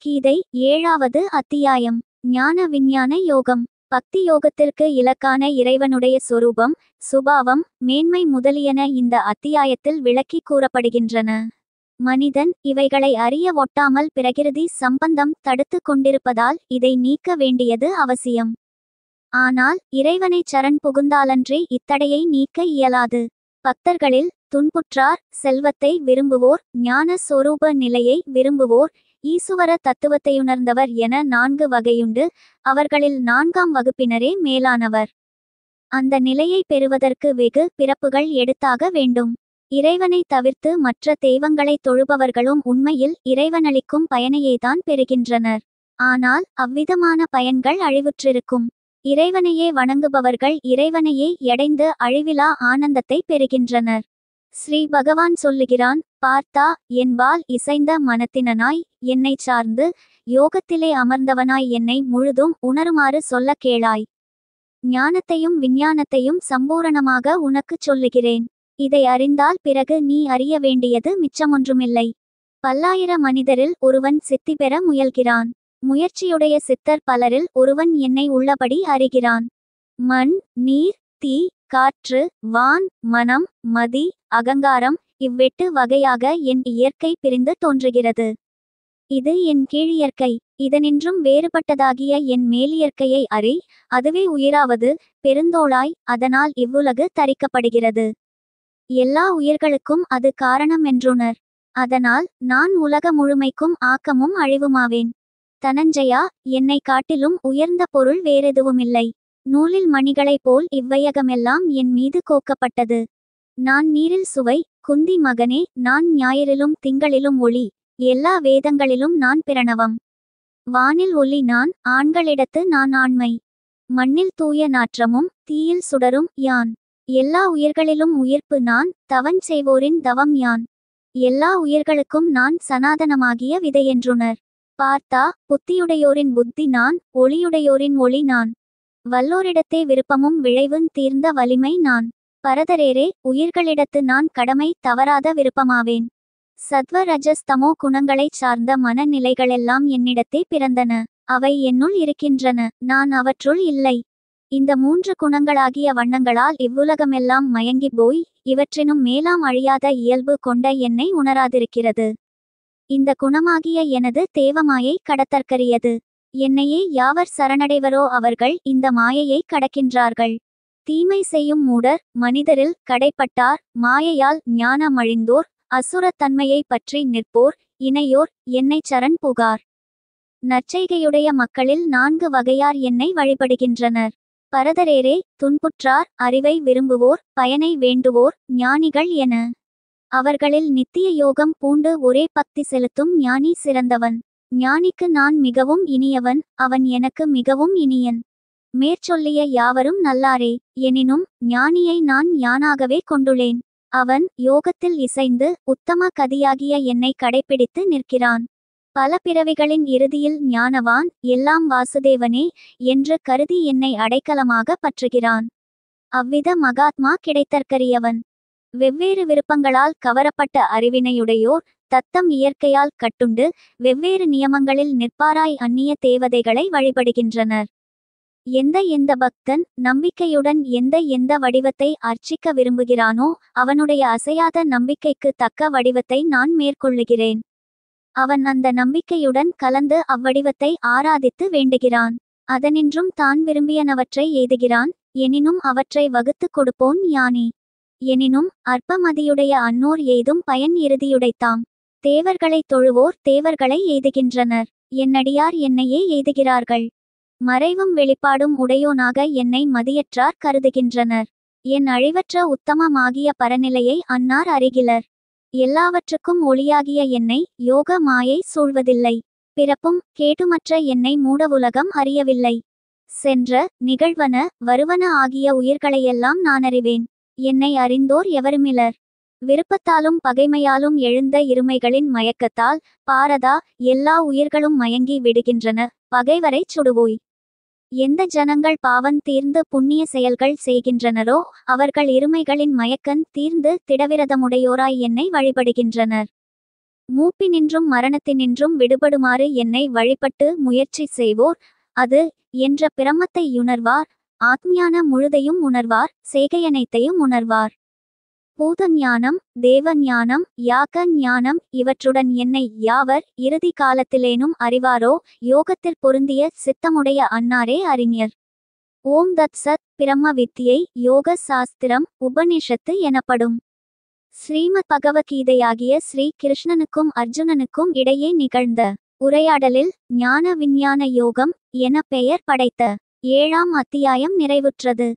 கீதை 7வது அத்தியாயம். ஞான விஞ்ஞான யோகம். பக்தி யோகத்திற்கு இலக்கான இறைவனுடைய சொரூபம், சுபாவம், மேன்மை முதலியன இந்த அத்தியாயத்தில் விளக்கிக் கூறப்படுகின்றன. மனிதன் இவைகளை அறிய ஒட்டாமல் பிரகிருதி சம்பந்தம் தடுத்து கொண்டிருப்பதால் இதை நீக்க வேண்டியது அவசியம். ஆனால் இறைவனை சரண் புகுந்தாலன்றி இத்தடையை நீக்க இயலாது. பக்தர்களில் துன்புற்றார், செல்வத்தை விரும்புவோர், ஞான சொரூப நிலையை விரும்புவோர், ஈசுவர தத்துவத்தையுணர்ந்தவர் என 4 வகையுண்டு. அவர்களில் 4ஆம் வகுப்பினரே மேலானவர். அந்த நிலையை பெறுவதற்கு வெகு பிறப்புகள் எடுத்தாக வேண்டும். இறைவனை தவிர்த்து மற்ற தெய்வங்களை தொழுபவர்களும் உண்மையில் இறைவனளிக்கும் பயனையேதான் பெறுகின்றனர். ஆனால் அவ்விதமான பயன்கள் அழிவுற்றிருக்கும். இறைவனையே வணங்குபவர்கள் இறைவனையே எடைந்து அழிவிலா ஆனந்தத்தை பெறுகின்றனர். ஸ்ரீ பகவான் சொல்லுகிறான், பார்த்தா, என்பால் இசைந்த மனத்தினனாய், என்னை சார்ந்து யோகத்திலே அமர்ந்தவனாய் என்னை முழுதும் உணருமாறு சொல்ல கேளாய். ஞானத்தையும் விஞ்ஞானத்தையும் சம்பூரணமாக உனக்குச் சொல்லுகிறேன். இதை அறிந்தால் பிறகு நீ அறிய வேண்டியது மிச்சமொன்றுமில்லை. பல்லாயிர மனிதரில் ஒருவன் சித்தி பெற முயல்கிறான். முயற்சியுடைய சித்தர் பலரில் ஒருவன் என்னை உள்ளபடி அறிகிறான். மண், நீர், தீ, காற்று, வான், மனம், மதி, அகங்காரம் இவ்வெட்டு வகையாக என் இயற்கை பிரிந்து தோன்றுகிறது. இது என் கீழியற்கை. இதனின்றும் வேறுபட்டதாகிய என் மேலியற்கையை அறி. அதுவே உயிராவது பெருந்தோளாய், அதனால் இவ்வுலகு தரிக்கப்படுகிறது. எல்லா உயிர்களுக்கும் அது காரணம் என்றுணர். அதனால் நான் உலக முழுமைக்கும் ஆக்கமும் அழிவுமாவேன். தனஞ்சயா, என்னை காட்டிலும் உயர்ந்த பொருள் வேறெதுவுமில்லை. நூலில் மணிகளைப் போல் இவ்வையகமெல்லாம் என் மீது கோக்கப்பட்டது. நான் நீரில் சுவை, குந்தி மகனே, நான் ஞாயிறிலும் திங்களிலும் ஒளி, எல்லா வேதங்களிலும் நான் பிரணவம். வானில் ஒளி நான், ஆண்களிடத்து நான் ஆண்மை. மண்ணில் தூய நாற்றமும் தீயில் சுடரும் யான். எல்லா உயிர்களிலும் உயிர்ப்பு நான், தவஞ் செய்வோரின் தவம் யான். எல்லா உயிர்களுக்கும் நான் சனாதனமாகிய விதையென்றுணர். பார்த்தா, புத்தியுடையோரின் புத்தி நான், ஒளியுடையோரின் ஒளி நான். வல்லோரிடத்தே விருப்பமும் விழைவுந் தீர்ந்த வலிமை நான். பரதரேரே, உயிர்களிடத்து நான் கடமை தவறாத விருப்பமாவேன். சத்வ ரஜஸ் தமோ குணங்களைச் சார்ந்த மனநிலைகளெல்லாம் என்னிடத்தே பிறந்தன. அவை என்னுள் இருக்கின்றன, நான் அவற்றுள் இல்லை. இந்த 3 குணங்களாகிய வண்ணங்களால் இவ்வுலகமெல்லாம் மயங்கிப் போய், இவற்றினும் மேலாம் அழியாத இயல்பு கொண்ட என்னை உணராதிருக்கிறது. இந்த குணமாகிய எனது தேவமாயை கடத்தற்கரியது. என்னையே யாவர் சரணடைவரோ அவர்கள் இந்த மாயையை கடக்கின்றார்கள். தீமை செய்யும் மூடர், மனிதரில் கடைப்பட்டார், மாயையால் ஞானமழிந்தோர், அசுரத்தன்மையை பற்றி நிற்போர், இணையோர் என்னை சரண் புகார். நற்செய்கையுடைய மக்களில் 4 வகையார் என்னை வழிபடுகின்றனர். பரதரேரே, துன்புற்றார், அறிவை விரும்புவோர், பயனை வேண்டுவோர், ஞானிகள் என. அவர்களில் நித்திய யோகம் பூண்டு ஒரே பக்தி செலுத்தும் ஞானி சிறந்தவன். ஞானிக்கு நான் மிகவும் இனியவன், அவன் எனக்கு மிகவும் இனியன். மேற்சொல்லிய யாவரும் நல்லாரே, எனினும் ஞானியை நான் யானாகவே கொண்டுள்ளேன். அவன் யோகத்தில் இசைந்து உத்தம கதியாகிய என்னை கடைப்பிடித்து நிற்கிறான். பல பிறவிகளின் இறுதியில் ஞானவான், எல்லாம் வாசுதேவனே என்று கருதி என்னை அடைக்கலமாக பற்றுகிறான். அவ்வித மகாத்மா கிடைத்தற்கரியவன். வெவ்வேறு விருப்பங்களால் கவரப்பட்ட அறிவினையுடையோர் தத்தம் இயற்கையால் கட்டுண்டு வெவ்வேறு நியமங்களில் நிற்பாராய் அந்நிய தேவதைகளை வழிபடுகின்றனர். எந்த பக்தன் நம்பிக்கையுடன் எந்த வடிவத்தை அர்ச்சிக்க விரும்புகிறானோ அவனுடைய அசையாத நம்பிக்கைக்கு தக்க வடிவத்தை நான் மேற்கொள்ளுகிறேன். அவன் அந்த நம்பிக்கையுடன் கலந்து அவ்வடிவத்தை ஆராதித்து வேண்டுகிறான். அதனின்றும் தான் விரும்பியனவற்றை எய்துகிறான். எனினும் அவற்றை வகுத்து கொடுப்போன் யானே. எனினும் அற்பமதியுடைய அன்னோர் எய்தும் பயன் இறுதியுடைத்தாம். தேவர்களை தொழுவோர் தேவர்களை எய்துகின்றனர். என்னடியார் என்னையே எய்துகிறார்கள். மறைவும் வெளிப்பாடும் உடையோனாக என்னை மதியற்றார் கருதுகின்றனர். என் அழிவற்ற உத்தமமாகிய பரநிலையை அன்னார் அறிகிலர். எல்லாவற்றுக்கும் ஒளியாகிய என்னை யோக மாயை சூழ்வதில்லை. பிறப்பும் கேட்டுமற்ற என்னை மூடவுலகம் அறியவில்லை. சென்ற, நிகழ்வன, வருவன ஆகிய உயிர்களையெல்லாம் நானறிவேன். என்னை அறிந்தோர் எவருமிலர். விருப்பத்தாலும் பகைமையாலும் எழுந்த இருமைகளின் மயக்கத்தால் பாரதா, எல்லா உயிர்களும் மயங்கி விடுகின்றன. பகைவரைச் சுடுவோய். எந்த ஜனங்கள் பாவன் தீர்ந்து புண்ணிய செயல்கள் செய்கின்றனரோ அவர்கள் இருமைகளின் மயக்கன் தீர்ந்து திடவிரதமுடையோராய் என்னை வழிபடுகின்றனர். மூப்பினின்றும் மரணத்தினின்றும் விடுபடுமாறு என்னை வழிபட்டு முயற்சி செய்வோர் அது என்ற பிரமத்தை உணர்வார். ஆத்ஞான முழுதையும் உணர்வார். செய்கையனைத்தையும் உணர்வார். பூத ஞானம், தேவ ஞானம், யாக ஞானம் இவற்றுடன் என்னை யாவர் இறுதி காலத்திலேனும் அறிவாரோ யோகத்தில் பொருந்திய சித்தமுடைய அன்னாரே அறிஞர். ஓம் தத் சத். பிரம்ம வித்தியை யோக சாஸ்திரம் உபனிஷத்து எனப்படும். ஸ்ரீமத் பகவத்கீதையாகிய ஸ்ரீ கிருஷ்ணனுக்கும் அர்ஜுனனுக்கும் இடையே நிகழ்ந்த உரையாடலில் ஞான விஞ்ஞான யோகம் என பெயர் படைத்த 7ஆம் அத்தியாயம் நிறைவுற்றது.